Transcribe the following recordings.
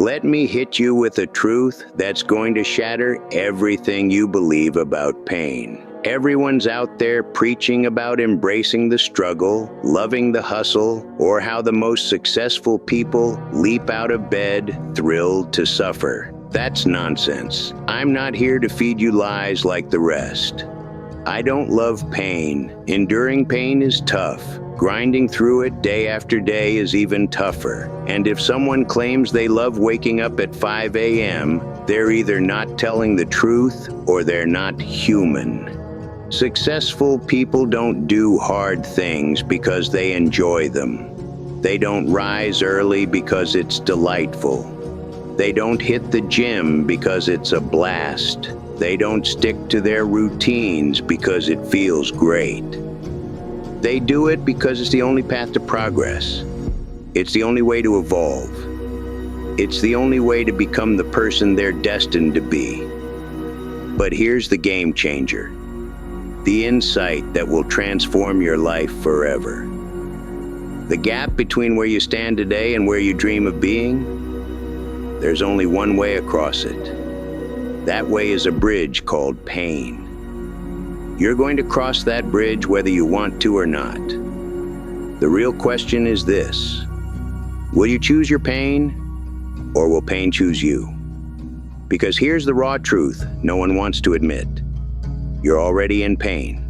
Let me hit you with a truth that's going to shatter everything you believe about pain. Everyone's out there preaching about embracing the struggle, loving the hustle, or how the most successful people leap out of bed thrilled to suffer. That's nonsense. I'm not here to feed you lies like the rest. I don't love pain. Enduring pain is tough. Grinding through it day after day is even tougher. And if someone claims they love waking up at 5 a.m., they're either not telling the truth or they're not human. Successful people don't do hard things because they enjoy them. They don't rise early because it's delightful. They don't hit the gym because it's a blast. They don't stick to their routines because it feels great. They do it because it's the only path to progress. It's the only way to evolve. It's the only way to become the person they're destined to be. But here's the game changer. The insight that will transform your life forever. The gap between where you stand today and where you dream of being, there's only one way across it. That way is a bridge called pain. You're going to cross that bridge whether you want to or not. The real question is this: will you choose your pain, or will pain choose you? Because here's the raw truth no one wants to admit. You're already in pain.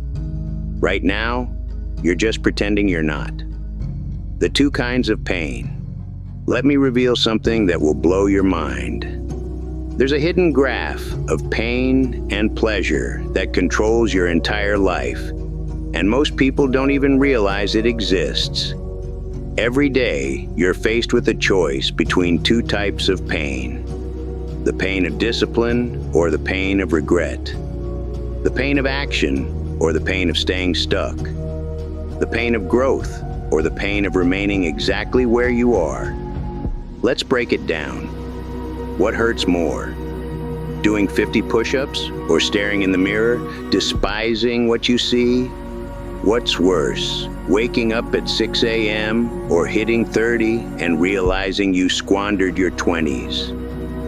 Right now, you're just pretending you're not. The two kinds of pain. Let me reveal something that will blow your mind. There's a hidden graph of pain and pleasure that controls your entire life, and most people don't even realize it exists. Every day, you're faced with a choice between two types of pain: the pain of discipline or the pain of regret. The pain of action or the pain of staying stuck. The pain of growth or the pain of remaining exactly where you are. Let's break it down. What hurts more? Doing 50 push-ups or staring in the mirror, despising what you see? What's worse? Waking up at 6 a.m. or hitting 30 and realizing you squandered your 20s?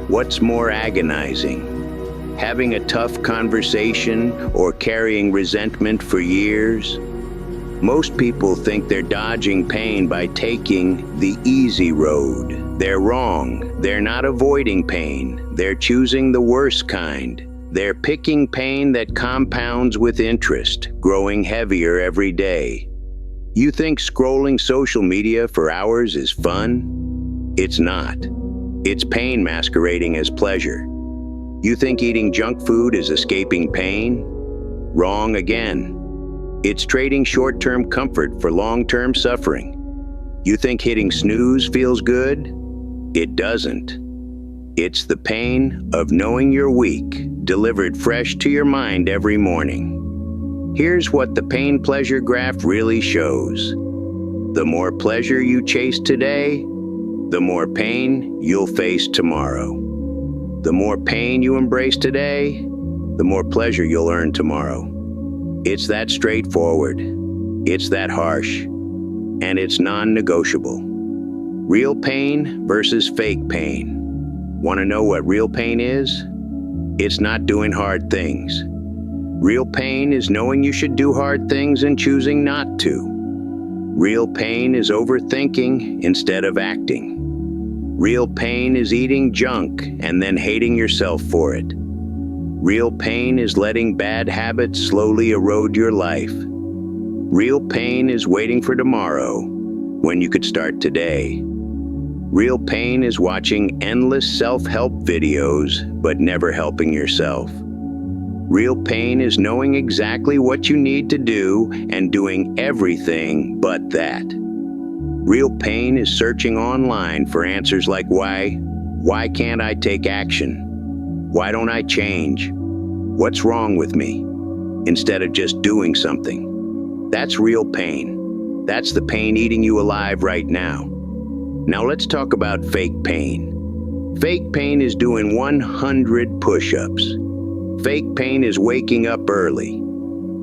What's more agonizing? Having a tough conversation or carrying resentment for years? Most people think they're dodging pain by taking the easy road. They're wrong. They're not avoiding pain. They're choosing the worst kind. They're picking pain that compounds with interest, growing heavier every day. You think scrolling social media for hours is fun? It's not. It's pain masquerading as pleasure. You think eating junk food is escaping pain? Wrong again. It's trading short-term comfort for long-term suffering. You think hitting snooze feels good? It doesn't. It's the pain of knowing you're weak, delivered fresh to your mind every morning. Here's what the pain-pleasure graph really shows. The more pleasure you chase today, the more pain you'll face tomorrow. The more pain you embrace today, the more pleasure you'll earn tomorrow. It's that straightforward. It's that harsh. And it's non-negotiable. Real pain versus fake pain. Want to know what real pain is? It's not doing hard things. Real pain is knowing you should do hard things and choosing not to. Real pain is overthinking instead of acting. Real pain is eating junk and then hating yourself for it. Real pain is letting bad habits slowly erode your life. Real pain is waiting for tomorrow when you could start today. Real pain is watching endless self-help videos but never helping yourself. Real pain is knowing exactly what you need to do and doing everything but that. Real pain is searching online for answers like why can't I take action? Why don't I change? What's wrong with me? Instead of just doing something. That's real pain. That's the pain eating you alive right now. Now let's talk about fake pain. Fake pain is doing 100 push-ups. Fake pain is waking up early.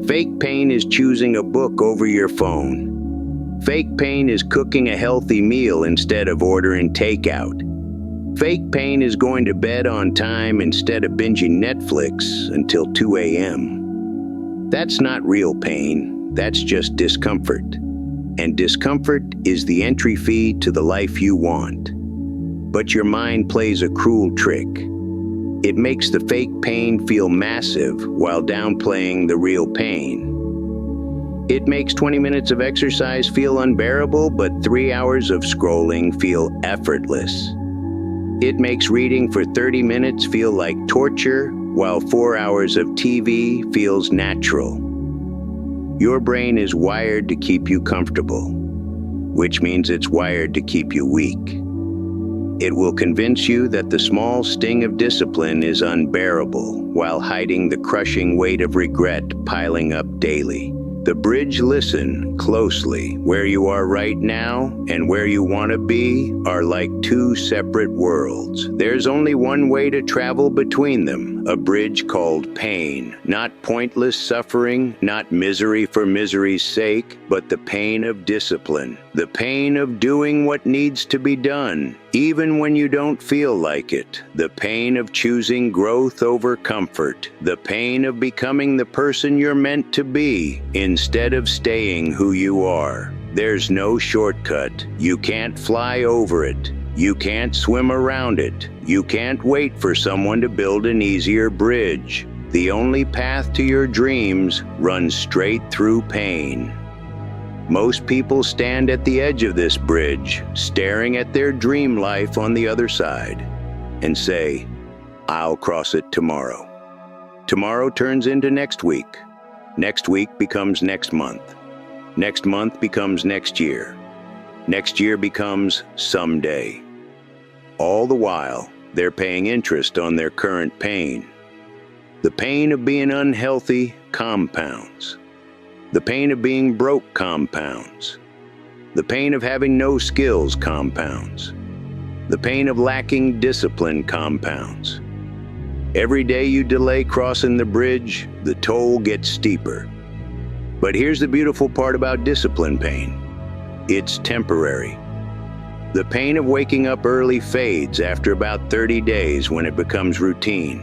Fake pain is choosing a book over your phone. Fake pain is cooking a healthy meal instead of ordering takeout. Fake pain is going to bed on time instead of binging Netflix until 2 a.m. That's not real pain, that's just discomfort. And discomfort is the entry fee to the life you want. But your mind plays a cruel trick. It makes the fake pain feel massive while downplaying the real pain. It makes 20 minutes of exercise feel unbearable, but 3 hours of scrolling feel effortless. It makes reading for 30 minutes feel like torture, while 4 hours of TV feels natural. Your brain is wired to keep you comfortable, which means it's wired to keep you weak. It will convince you that the small sting of discipline is unbearable, while hiding the crushing weight of regret piling up daily. The bridge, listen closely. Where you are right now and where you want to be are like two separate worlds. There's only one way to travel between them, a bridge called pain. Not pointless suffering, not misery for misery's sake, but the pain of discipline. The pain of doing what needs to be done, even when you don't feel like it. The pain of choosing growth over comfort. The pain of becoming the person you're meant to be, instead of staying who you are. There's no shortcut. You can't fly over it. You can't swim around it. You can't wait for someone to build an easier bridge. The only path to your dreams runs straight through pain. Most people stand at the edge of this bridge, staring at their dream life on the other side, and say, "I'll cross it tomorrow." Tomorrow turns into next week. Next week becomes next month. Next month becomes next year. Next year becomes someday. All the while, they're paying interest on their current pain. The pain of being unhealthy compounds. The pain of being broke compounds. The pain of having no skills compounds. The pain of lacking discipline compounds. Every day you delay crossing the bridge, the toll gets steeper. But here's the beautiful part about discipline pain. It's temporary. The pain of waking up early fades after about 30 days when it becomes routine.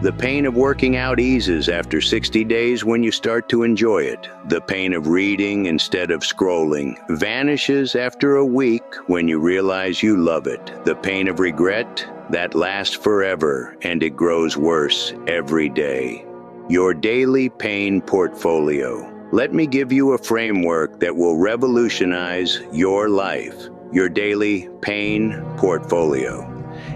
The pain of working out eases after 60 days when you start to enjoy it. The pain of reading instead of scrolling vanishes after a week when you realize you love it. The pain of regret, that lasts forever, and it grows worse every day. Your daily pain portfolio. Let me give you a framework that will revolutionize your life. Your daily pain portfolio.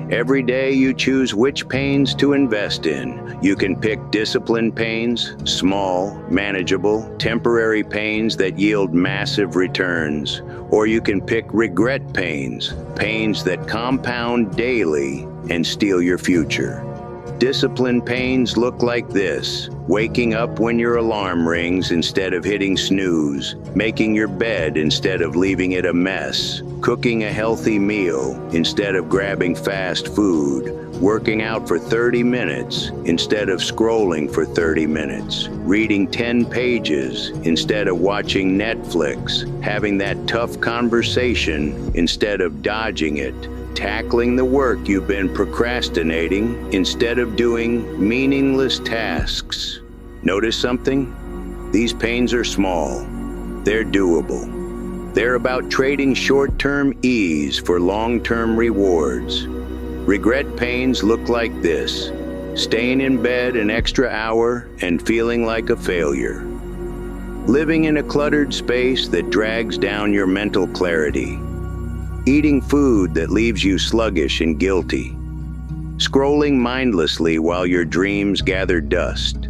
Every day you choose which pains to invest in. You can pick discipline pains, small, manageable, temporary pains that yield massive returns. Or you can pick regret pains, pains that compound daily and steal your future. Discipline pains look like this: waking up when your alarm rings instead of hitting snooze, making your bed instead of leaving it a mess, cooking a healthy meal instead of grabbing fast food, working out for 30 minutes instead of scrolling for 30 minutes, reading 10 pages instead of watching Netflix, having that tough conversation instead of dodging it, tackling the work you've been procrastinating instead of doing meaningless tasks. Notice something? These pains are small. They're doable. They're about trading short-term ease for long-term rewards. Regret pains look like this: staying in bed an extra hour and feeling like a failure. Living in a cluttered space that drags down your mental clarity. Eating food that leaves you sluggish and guilty. Scrolling mindlessly while your dreams gather dust.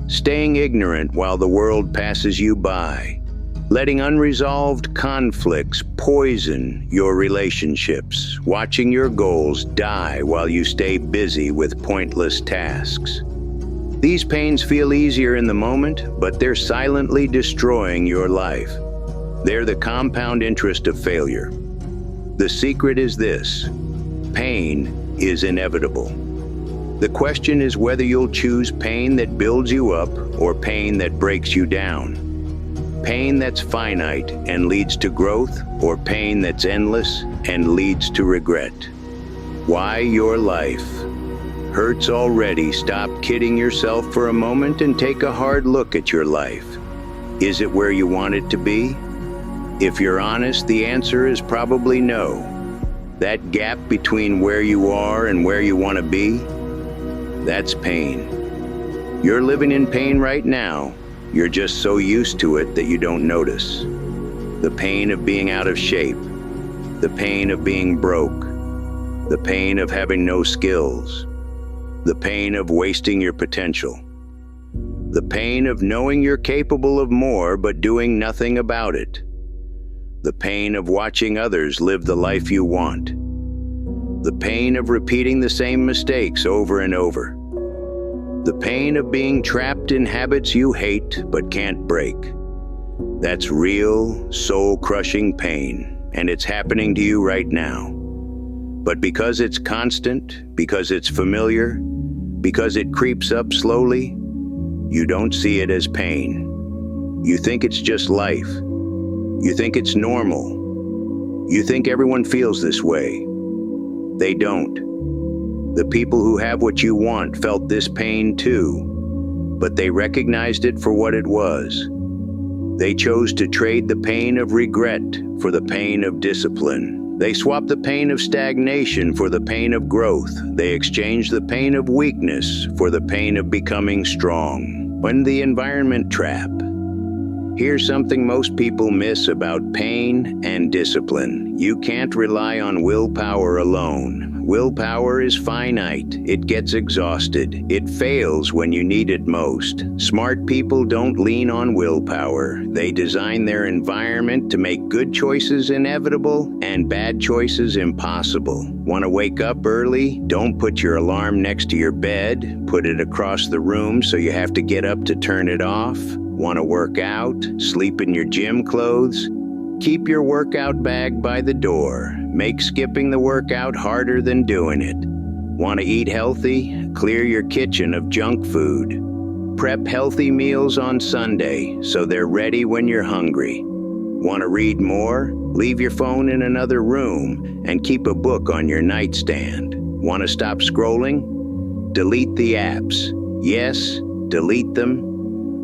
Staying ignorant while the world passes you by. Letting unresolved conflicts poison your relationships. Watching your goals die while you stay busy with pointless tasks. These pains feel easier in the moment, but they're silently destroying your life. They're the compound interest of failure. The secret is this: pain is inevitable. The question is whether you'll choose pain that builds you up or pain that breaks you down. Pain that's finite and leads to growth, or pain that's endless and leads to regret. Why your life hurts already? Stop kidding yourself for a moment and take a hard look at your life. Is it where you want it to be? If you're honest, the answer is probably no. That gap between where you are and where you want to be, that's pain. You're living in pain right now. You're just so used to it that you don't notice. The pain of being out of shape, the pain of being broke, the pain of having no skills, the pain of wasting your potential, the pain of knowing you're capable of more but doing nothing about it, the pain of watching others live the life you want, the pain of repeating the same mistakes over and over, the pain of being trapped in habits you hate but can't break. That's real, soul-crushing pain, and it's happening to you right now. But because it's constant, because it's familiar, because it creeps up slowly, you don't see it as pain. You think it's just life. You think it's normal. You think everyone feels this way. They don't. The people who have what you want felt this pain too, but they recognized it for what it was. They chose to trade the pain of regret for the pain of discipline. They swapped the pain of stagnation for the pain of growth. They exchanged the pain of weakness for the pain of becoming strong. When the environment trap. Here's something most people miss about pain and discipline. You can't rely on willpower alone. Willpower is finite. It gets exhausted. It fails when you need it most. Smart people don't lean on willpower. They design their environment to make good choices inevitable and bad choices impossible. Want to wake up early? Don't put your alarm next to your bed. Put it across the room so you have to get up to turn it off. Want to work out? Sleep in your gym clothes? Keep your workout bag by the door. Make skipping the workout harder than doing it. Want to eat healthy? Clear your kitchen of junk food. Prep healthy meals on Sunday so they're ready when you're hungry. Want to read more? Leave your phone in another room and keep a book on your nightstand. Want to stop scrolling? Delete the apps. Yes, delete them.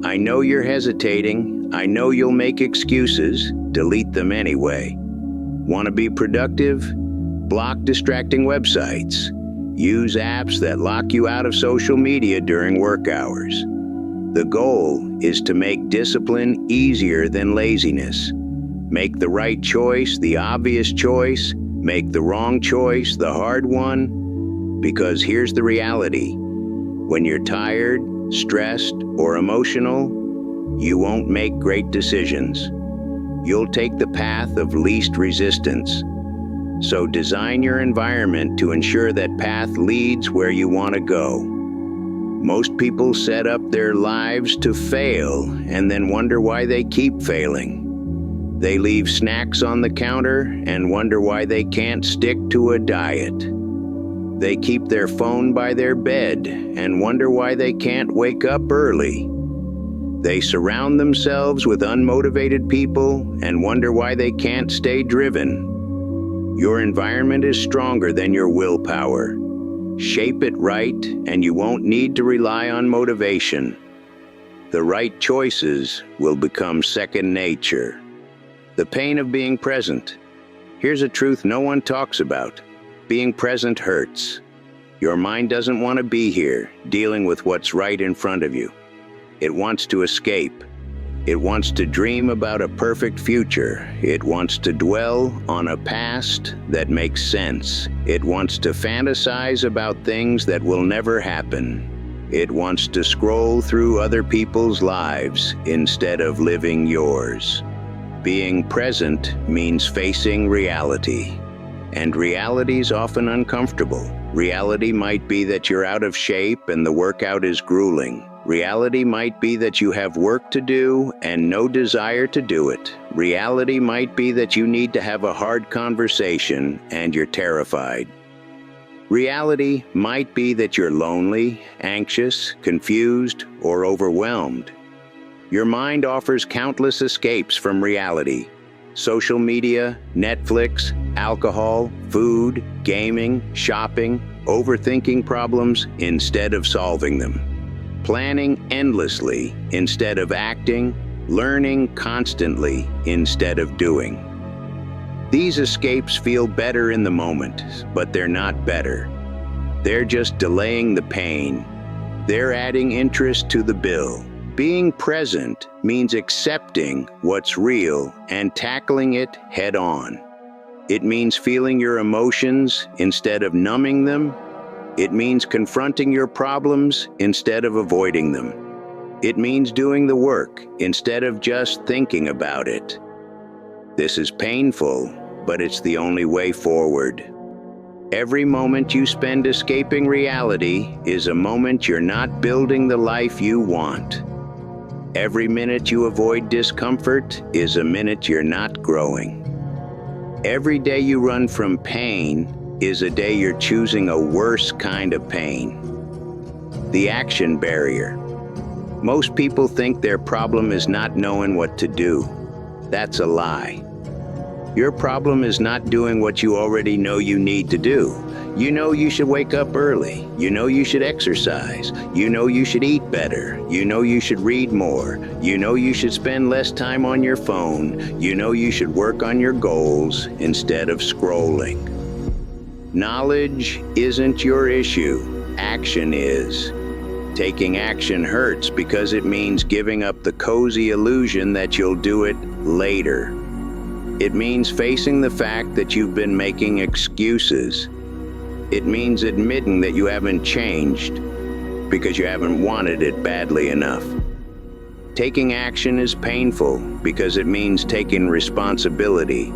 I know you're hesitating. I know you'll make excuses. Delete them anyway. Want to be productive? Block distracting websites. Use apps that lock you out of social media during work hours. The goal is to make discipline easier than laziness. Make the right choice the obvious choice. Make the wrong choice the hard one. Because here's the reality. When you're tired, stressed, or emotional, you won't make great decisions. You'll take the path of least resistance. So design your environment to ensure that path leads where you want to go. Most people set up their lives to fail and then wonder why they keep failing. They leave snacks on the counter and wonder why they can't stick to a diet. They keep their phone by their bed and wonder why they can't wake up early. They surround themselves with unmotivated people and wonder why they can't stay driven. Your environment is stronger than your willpower. Shape it right, and you won't need to rely on motivation. The right choices will become second nature. The pain of being present. Here's a truth no one talks about. Being present hurts. Your mind doesn't want to be here, dealing with what's right in front of you. It wants to escape. It wants to dream about a perfect future. It wants to dwell on a past that makes sense. It wants to fantasize about things that will never happen. It wants to scroll through other people's lives instead of living yours. Being present means facing reality. And reality's often uncomfortable. Reality might be that you're out of shape and the workout is grueling. Reality might be that you have work to do and no desire to do it. Reality might be that you need to have a hard conversation and you're terrified. Reality might be that you're lonely, anxious, confused, or overwhelmed. Your mind offers countless escapes from reality. social media, Netflix, alcohol, food, gaming, shopping, overthinking problems instead of solving them, planning endlessly instead of acting, learning constantly instead of doing. These escapes feel better in the moment, but they're not better. They're just delaying the pain. They're adding interest to the bill. Being present means accepting what's real and tackling it head on. It means feeling your emotions instead of numbing them. It means confronting your problems instead of avoiding them. It means doing the work instead of just thinking about it. This is painful, but it's the only way forward. Every moment you spend escaping reality is a moment you're not building the life you want. Every minute you avoid discomfort is a minute you're not growing. Every day you run from pain is a day you're choosing a worse kind of pain. The action barrier. Most people think their problem is not knowing what to do. That's a lie. Your problem is not doing what you already know you need to do. You know you should wake up early. You know you should exercise. You know you should eat better. You know you should read more. You know you should spend less time on your phone. You know you should work on your goals instead of scrolling. Knowledge isn't your issue. Action is. Taking action hurts because it means giving up the cozy illusion that you'll do it later. It means facing the fact that you've been making excuses. It means admitting that you haven't changed because you haven't wanted it badly enough. Taking action is painful because it means taking responsibility.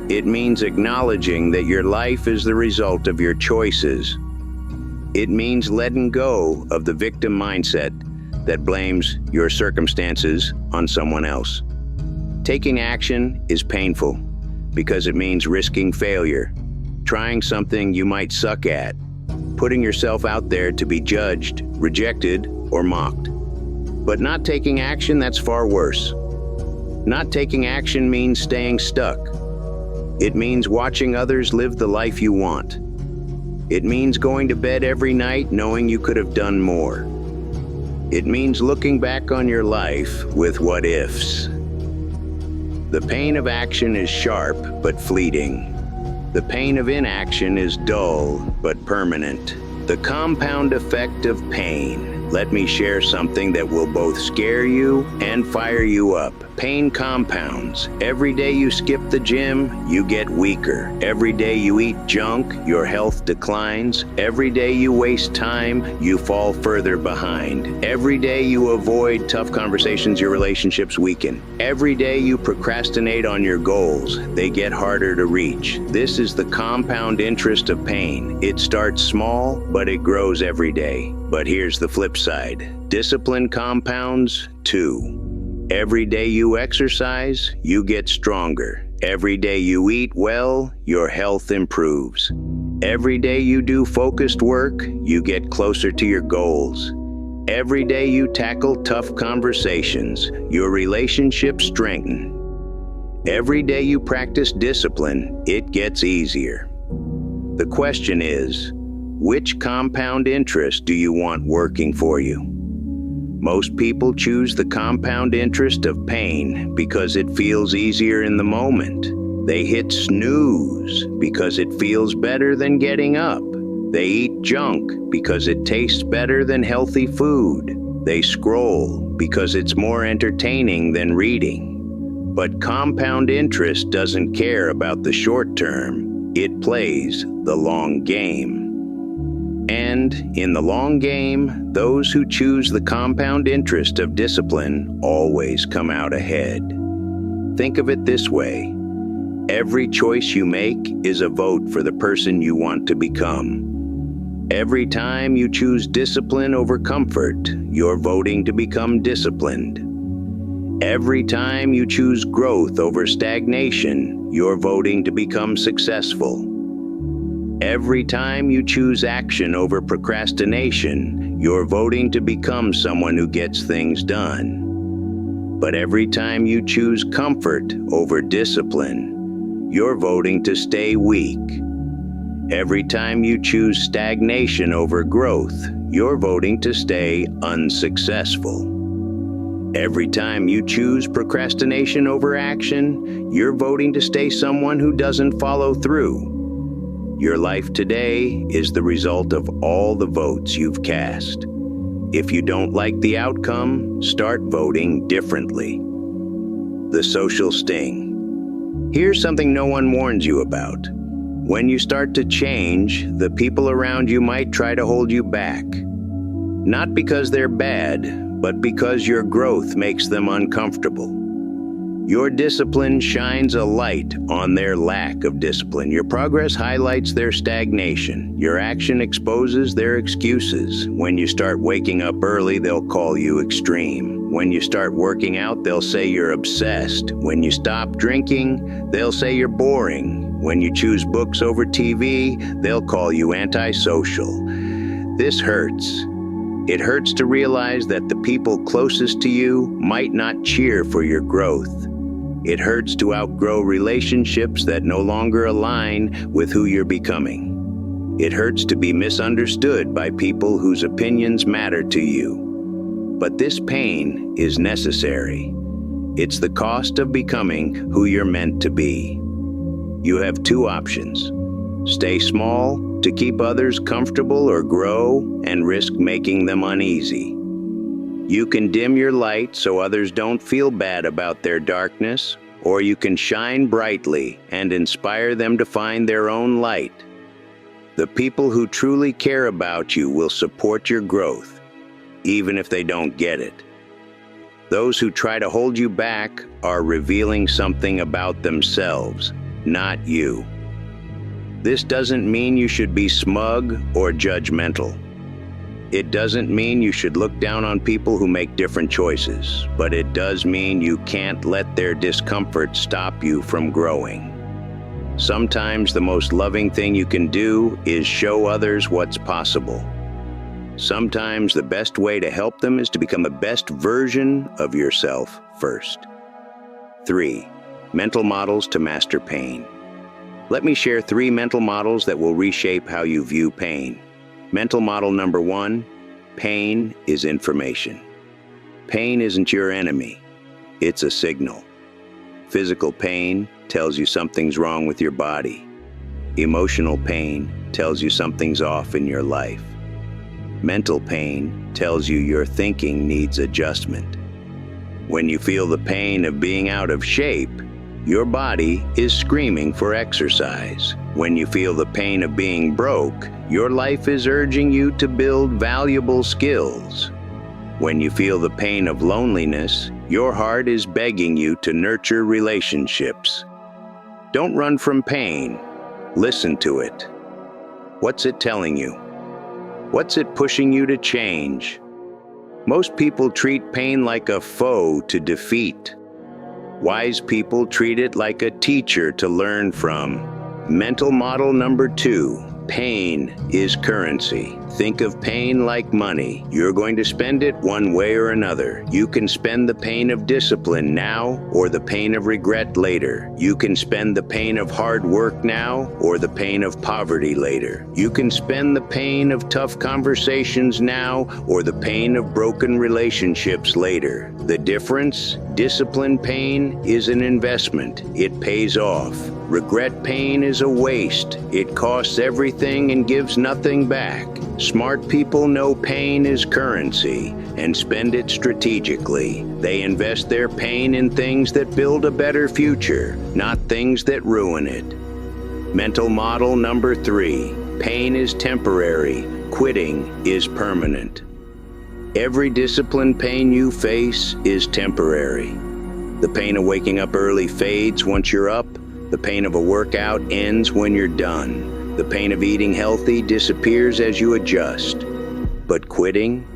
It means acknowledging that your life is the result of your choices. It means letting go of the victim mindset that blames your circumstances on someone else. Taking action is painful because it means risking failure, trying something you might suck at, putting yourself out there to be judged, rejected, or mocked. But not taking action, that's far worse. Not taking action means staying stuck. It means watching others live the life you want. It means going to bed every night knowing you could have done more. It means looking back on your life with what ifs. The pain of action is sharp but fleeting. The pain of inaction is dull but permanent. The compound effect of pain. Let me share something that will both scare you and fire you up. Pain compounds. Every day you skip the gym, you get weaker. Every day you eat junk, your health declines. Every day you waste time, you fall further behind. Every day you avoid tough conversations, your relationships weaken. Every day you procrastinate on your goals, they get harder to reach. This is the compound interest of pain. It starts small, but it grows every day. But here's the flip side. Discipline compounds too. Every day you exercise, you get stronger. Every day you eat well, your health improves. Every day you do focused work, you get closer to your goals. Every day you tackle tough conversations, your relationships strengthen. Every day you practice discipline, it gets easier. The question is, which compound interest do you want working for you? Most people choose the compound interest of pain because it feels easier in the moment. They hit snooze because it feels better than getting up. They eat junk because it tastes better than healthy food. They scroll because it's more entertaining than reading. But compound interest doesn't care about the short term. It plays the long game. And in the long game, those who choose the compound interest of discipline always come out ahead. Think of it this way. Every choice you make is a vote for the person you want to become. Every time you choose discipline over comfort, you're voting to become disciplined. Every time you choose growth over stagnation, you're voting to become successful. Every time you choose action over procrastination, you're voting to become someone who gets things done. But every time you choose comfort over discipline, you're voting to stay weak. Every time you choose stagnation over growth, you're voting to stay unsuccessful. Every time you choose procrastination over action, you're voting to stay someone who doesn't follow through. Your life today is the result of all the votes you've cast. If you don't like the outcome, start voting differently. The social sting. Here's something no one warns you about. When you start to change, the people around you might try to hold you back. Not because they're bad, but because your growth makes them uncomfortable. Your discipline shines a light on their lack of discipline. Your progress highlights their stagnation. Your action exposes their excuses. When you start waking up early, they'll call you extreme. When you start working out, they'll say you're obsessed. When you stop drinking, they'll say you're boring. When you choose books over TV, they'll call you antisocial. This hurts. It hurts to realize that the people closest to you might not cheer for your growth. It hurts to outgrow relationships that no longer align with who you're becoming. It hurts to be misunderstood by people whose opinions matter to you. But this pain is necessary. It's the cost of becoming who you're meant to be. You have two options. Stay small to keep others comfortable, or grow and risk making them uneasy. You can dim your light so others don't feel bad about their darkness, or you can shine brightly and inspire them to find their own light. The people who truly care about you will support your growth, even if they don't get it. Those who try to hold you back are revealing something about themselves, not you. This doesn't mean you should be smug or judgmental. It doesn't mean you should look down on people who make different choices, but it does mean you can't let their discomfort stop you from growing. Sometimes the most loving thing you can do is show others what's possible. Sometimes the best way to help them is to become the best version of yourself first. 3. Mental models to master pain. Let me share 3 mental models that will reshape how you view pain. Mental model number 1, pain is information. Pain isn't your enemy, it's a signal. Physical pain tells you something's wrong with your body. Emotional pain tells you something's off in your life. Mental pain tells you your thinking needs adjustment. When you feel the pain of being out of shape, your body is screaming for exercise. When you feel the pain of being broke, your life is urging you to build valuable skills. When you feel the pain of loneliness, your heart is begging you to nurture relationships. Don't run from pain. Listen to it. What's it telling you? What's it pushing you to change? Most people treat pain like a foe to defeat. Wise people treat it like a teacher to learn from. Mental model number 2, pain is currency. Think of pain like money. You're going to spend it one way or another. You can spend the pain of discipline now or the pain of regret later. You can spend the pain of hard work now or the pain of poverty later. You can spend the pain of tough conversations now or the pain of broken relationships later. The difference? Discipline pain is an investment. It pays off. Regret pain is a waste. It costs everything and gives nothing back. Smart people know pain is currency and spend it strategically. They invest their pain in things that build a better future, not things that ruin it. Mental model number 3, pain is temporary. Quitting is permanent. Every discipline pain you face is temporary. The pain of waking up early fades once you're up. The pain of a workout ends when you're done. The pain of eating healthy disappears as you adjust. But quitting,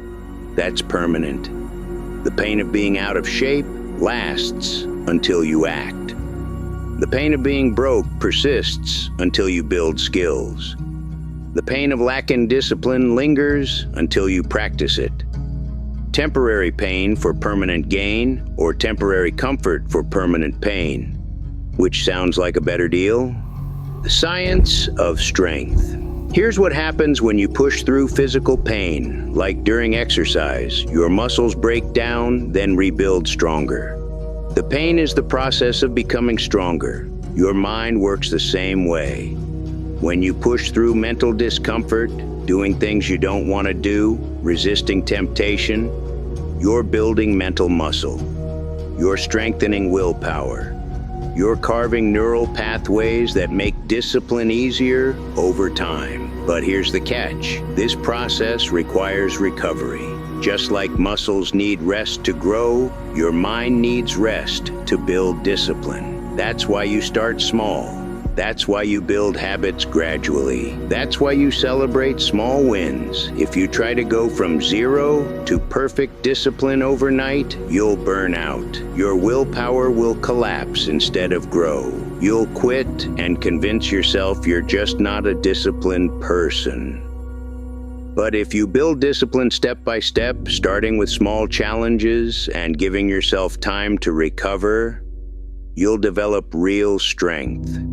that's permanent. The pain of being out of shape lasts until you act. The pain of being broke persists until you build skills. The pain of lacking discipline lingers until you practice it. Temporary pain for permanent gain, or temporary comfort for permanent pain? Which sounds like a better deal? The science of strength. Here's what happens when you push through physical pain. Like during exercise, your muscles break down, then rebuild stronger. The pain is the process of becoming stronger. Your mind works the same way. When you push through mental discomfort, doing things you don't want to do, resisting temptation, you're building mental muscle. You're strengthening willpower. You're carving neural pathways that make discipline easier over time. But here's the catch. This process requires recovery. Just like muscles need rest to grow, your mind needs rest to build discipline. That's why you start small. That's why you build habits gradually. That's why you celebrate small wins. If you try to go from zero to perfect discipline overnight, you'll burn out. Your willpower will collapse instead of grow. You'll quit and convince yourself you're just not a disciplined person. But if you build discipline step by step, starting with small challenges and giving yourself time to recover, you'll develop real strength.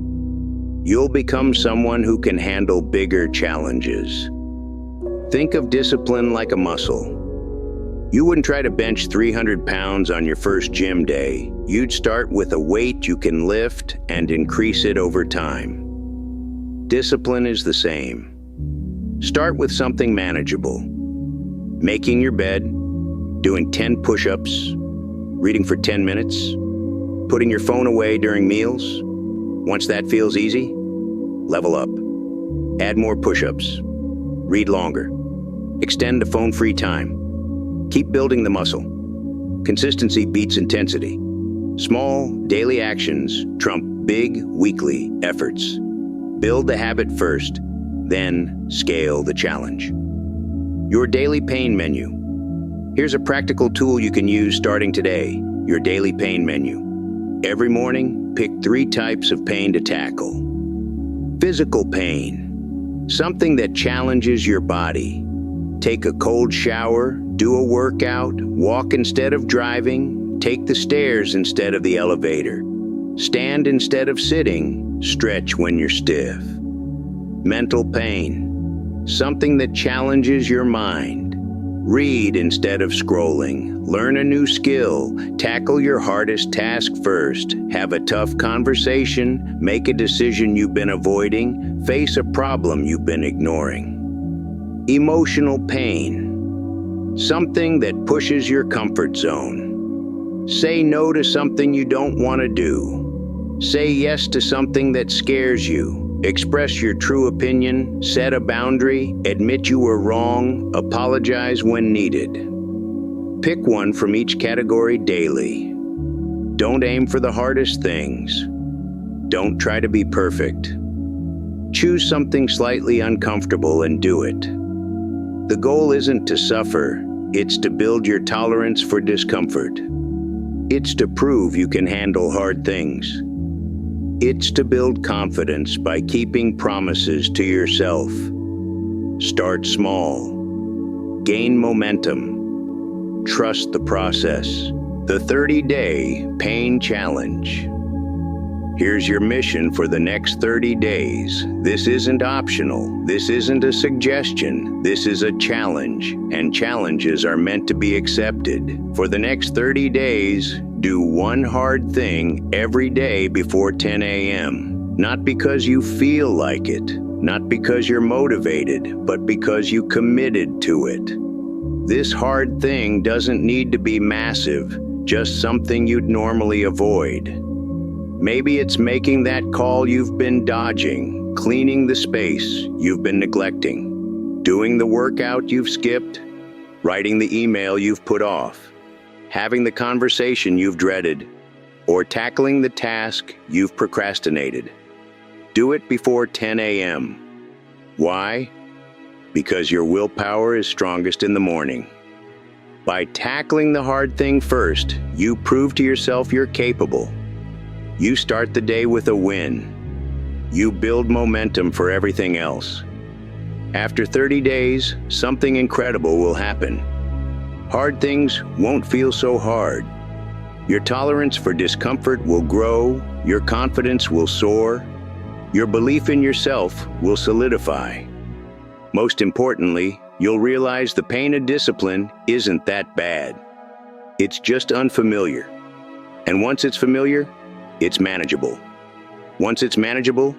You'll become someone who can handle bigger challenges. Think of discipline like a muscle. You wouldn't try to bench 300 pounds on your first gym day. You'd start with a weight you can lift and increase it over time. Discipline is the same. Start with something manageable. Making your bed, doing 10 push-ups, reading for 10 minutes, putting your phone away during meals. Once that feels easy, level up. Add more push-ups. Read longer. Extend the phone-free time. Keep building the muscle. Consistency beats intensity. Small, daily actions trump big, weekly efforts. Build the habit first, then scale the challenge. Your daily pain menu. Here's a practical tool you can use starting today. Your daily pain menu. Every morning, pick 3 types of pain to tackle. Physical pain. Something that challenges your body. Take a cold shower, do a workout, walk instead of driving, take the stairs instead of the elevator. Stand instead of sitting, stretch when you're stiff. Mental pain. Something that challenges your mind. Read instead of scrolling. Learn a new skill. Tackle your hardest task first. Have a tough conversation. Make a decision you've been avoiding. Face a problem you've been ignoring. Emotional pain. Something that pushes your comfort zone. Say no to something you don't want to do. Say yes to something that scares you. Express your true opinion, set a boundary, admit you were wrong, apologize when needed. Pick one from each category daily. Don't aim for the hardest things. Don't try to be perfect. Choose something slightly uncomfortable and do it. The goal isn't to suffer, it's to build your tolerance for discomfort. It's to prove you can handle hard things. It's to build confidence by keeping promises to yourself. Start small. Gain momentum. Trust the process. The 30-day pain challenge. Here's your mission for the next 30 days. This isn't optional. This isn't a suggestion. This is a challenge, and challenges are meant to be accepted. For the next 30 days, do one hard thing every day before 10 a.m. Not because you feel like it, not because you're motivated, but because you committed to it. This hard thing doesn't need to be massive, just something you'd normally avoid. Maybe it's making that call you've been dodging, cleaning the space you've been neglecting, doing the workout you've skipped, writing the email you've put off, having the conversation you've dreaded, or tackling the task you've procrastinated. Do it before 10 a.m. Why? Because your willpower is strongest in the morning. By tackling the hard thing first, you prove to yourself you're capable. You start the day with a win. You build momentum for everything else. After 30 days, something incredible will happen. Hard things won't feel so hard. Your tolerance for discomfort will grow, your confidence will soar, your belief in yourself will solidify. Most importantly, you'll realize the pain of discipline isn't that bad. It's just unfamiliar. And once it's familiar, it's manageable. Once it's manageable,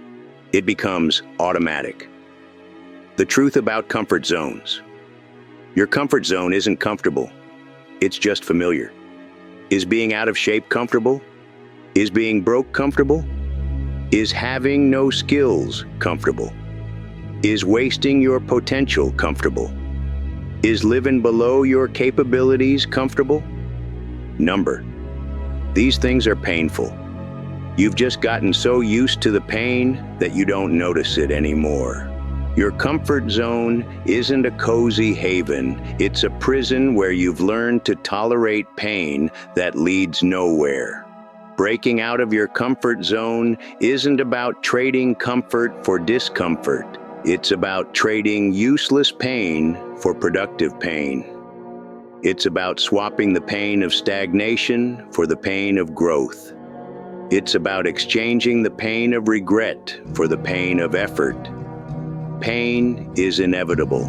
it becomes automatic. The truth about comfort zones. Your comfort zone isn't comfortable. It's just familiar. Is being out of shape comfortable? Is being broke comfortable? Is having no skills comfortable? Is wasting your potential comfortable? Is living below your capabilities comfortable? Number. These things are painful. You've just gotten so used to the pain that you don't notice it anymore. Your comfort zone isn't a cozy haven. It's a prison where you've learned to tolerate pain that leads nowhere. Breaking out of your comfort zone isn't about trading comfort for discomfort. It's about trading useless pain for productive pain. It's about swapping the pain of stagnation for the pain of growth. It's about exchanging the pain of regret for the pain of effort. Pain is inevitable.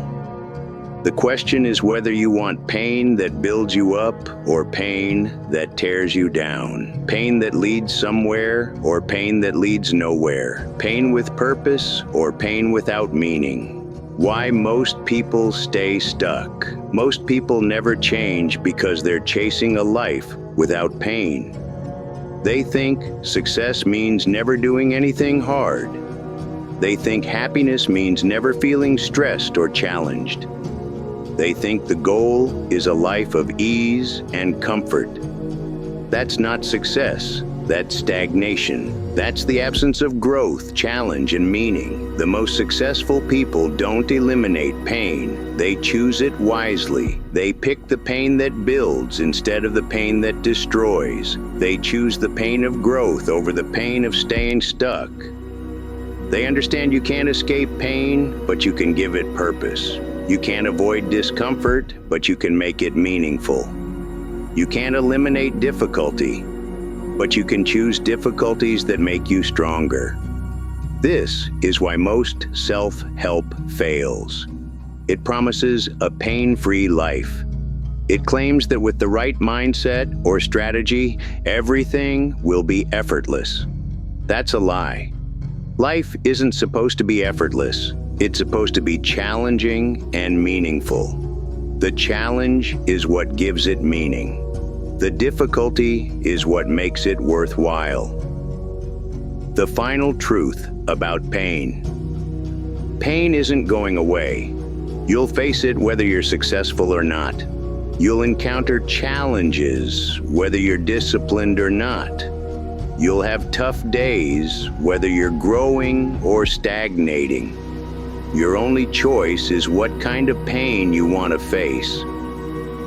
The question is whether you want pain that builds you up or pain that tears you down. Pain that leads somewhere or pain that leads nowhere. Pain with purpose or pain without meaning. Why most people stay stuck. Most people never change because they're chasing a life without pain. They think success means never doing anything hard. They think happiness means never feeling stressed or challenged. They think the goal is a life of ease and comfort. That's not success, that's stagnation. That's the absence of growth, challenge, and meaning. The most successful people don't eliminate pain, they choose it wisely. They pick the pain that builds instead of the pain that destroys. They choose the pain of growth over the pain of staying stuck. They understand you can't escape pain, but you can give it purpose. You can't avoid discomfort, but you can make it meaningful. You can't eliminate difficulty, but you can choose difficulties that make you stronger. This is why most self-help fails. It promises a pain-free life. It claims that with the right mindset or strategy, everything will be effortless. That's a lie. Life isn't supposed to be effortless. It's supposed to be challenging and meaningful. The challenge is what gives it meaning. The difficulty is what makes it worthwhile. The final truth about pain. Pain isn't going away. You'll face it whether you're successful or not. You'll encounter challenges whether you're disciplined or not. You'll have tough days, whether you're growing or stagnating. Your only choice is what kind of pain you want to face.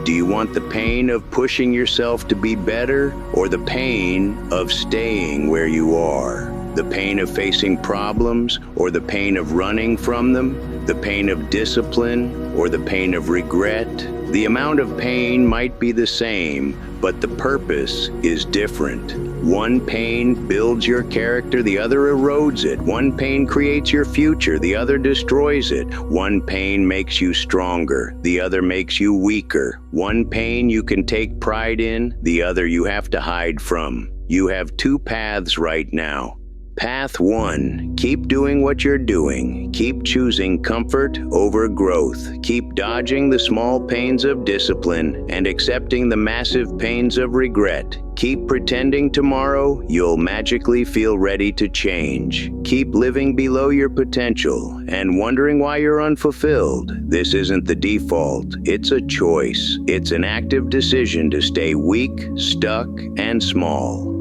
Do you want the pain of pushing yourself to be better, or the pain of staying where you are? The pain of facing problems, or the pain of running from them? The pain of discipline, or the pain of regret? The amount of pain might be the same, but the purpose is different. One pain builds your character, the other erodes it. One pain creates your future, the other destroys it. One pain makes you stronger, the other makes you weaker. One pain you can take pride in, the other you have to hide from. You have two paths right now. Path 1, keep doing what you're doing. Keep choosing comfort over growth. Keep dodging the small pains of discipline and accepting the massive pains of regret. Keep pretending tomorrow you'll magically feel ready to change. Keep living below your potential and wondering why you're unfulfilled. This isn't the default, it's a choice. It's an active decision to stay weak, stuck, and small.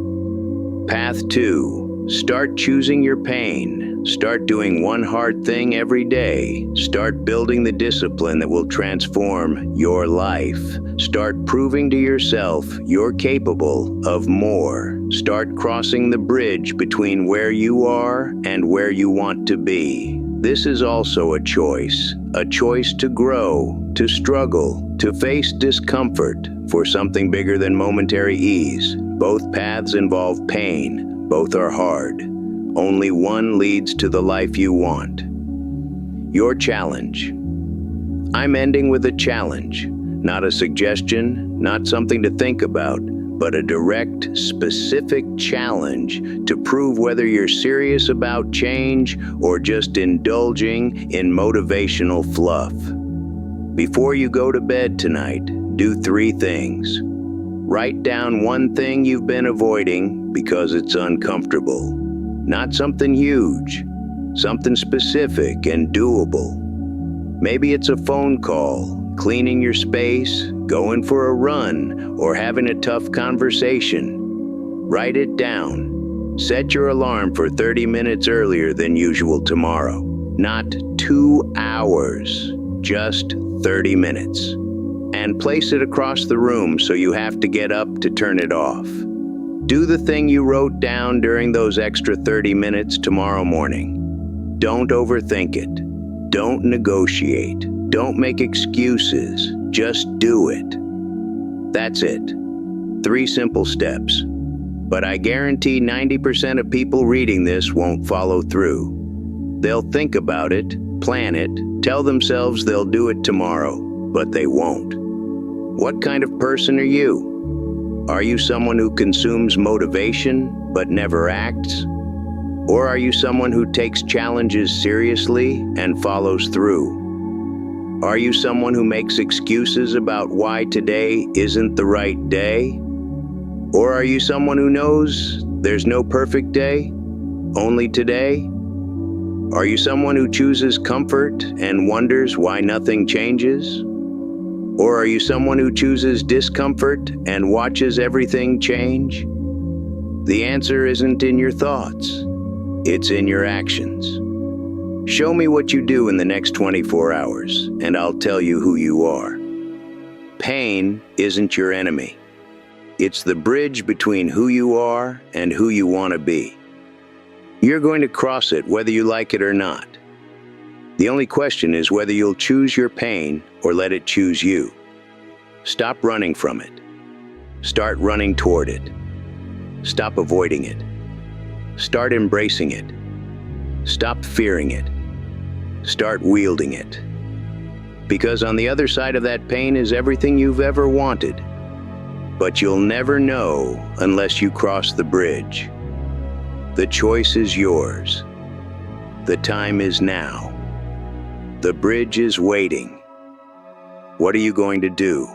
Path 2. Start choosing your pain. Start doing one hard thing every day. Start building the discipline that will transform your life. Start proving to yourself you're capable of more. Start crossing the bridge between where you are and where you want to be. This is also a choice to grow, to struggle, to face discomfort for something bigger than momentary ease. Both paths involve pain, both are hard. Only one leads to the life you want. Your challenge. I'm ending with a challenge, not a suggestion, not something to think about, but a direct, specific challenge to prove whether you're serious about change or just indulging in motivational fluff. Before you go to bed tonight, do 3 things. Write down one thing you've been avoiding because it's uncomfortable. Not something huge, something specific and doable. Maybe it's a phone call, cleaning your space, going for a run, or having a tough conversation. Write it down. Set your alarm for 30 minutes earlier than usual tomorrow. Not 2 hours, just 30 minutes. And place it across the room so you have to get up to turn it off. Do the thing you wrote down during those extra 30 minutes tomorrow morning. Don't overthink it. Don't negotiate. Don't make excuses. Just do it. That's it. 3 simple steps. But I guarantee 90% of people reading this won't follow through. They'll think about it, plan it, tell themselves they'll do it tomorrow, but they won't. What kind of person are you? Are you someone who consumes motivation but never acts? Or are you someone who takes challenges seriously and follows through? Are you someone who makes excuses about why today isn't the right day? Or are you someone who knows there's no perfect day, only today? Are you someone who chooses comfort and wonders why nothing changes? Or are you someone who chooses discomfort and watches everything change? The answer isn't in your thoughts, it's in your actions. Show me what you do in the next 24 hours, and I'll tell you who you are. Pain isn't your enemy. It's the bridge between who you are and who you want to be. You're going to cross it whether you like it or not. The only question is whether you'll choose your pain or let it choose you. Stop running from it. Start running toward it. Stop avoiding it. Start embracing it. Stop fearing it. Start wielding it. Because on the other side of that pain is everything you've ever wanted. But you'll never know unless you cross the bridge. The choice is yours. The time is now. The bridge is waiting. What are you going to do?